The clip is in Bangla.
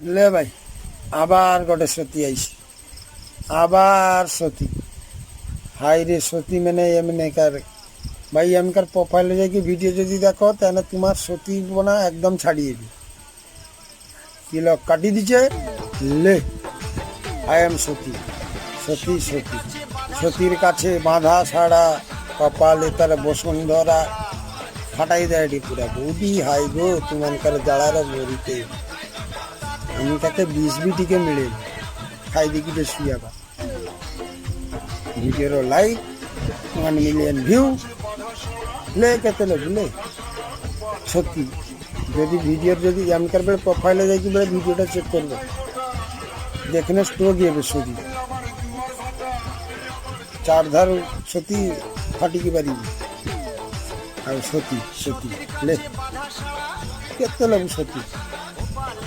লে ভাই আবার গোটে সতী আইছি আবার সতী হাই রে সতী মানে এমনি কার ভাই এমনকার প্রোফাইলে যাই ভিডিও যদি দেখো তাহলে তোমার সতী বোনা একদম ছাড়িয়ে দিই তিলক কাটি দিছে লে আই এম সতী সতী সতী সতীর কাছে বাঁধা ছাড়া কপালে তার বসুন্ধরা ফাটাই দেয় পুরা বৌদি হাই গো তোমার জাড়ার মরিতে আমি তাকে 20 বিটিকে মিলে খাই দেখি তো শুয়ে আবার ভিডিওর লাইক 1 মিলিয়ন ভিউ লে কেতে লোক লে সত্যি যদি ভিডিওর যদি এমকার বেড়ে প্রোফাইলে যাই বেড়ে ভিডিওটা চেক করবো দেখনে স্ট্রোক যাবে সজি চারধার সতী ফাটিকি পারি আর সতী সতী লে কেতে লোক সতী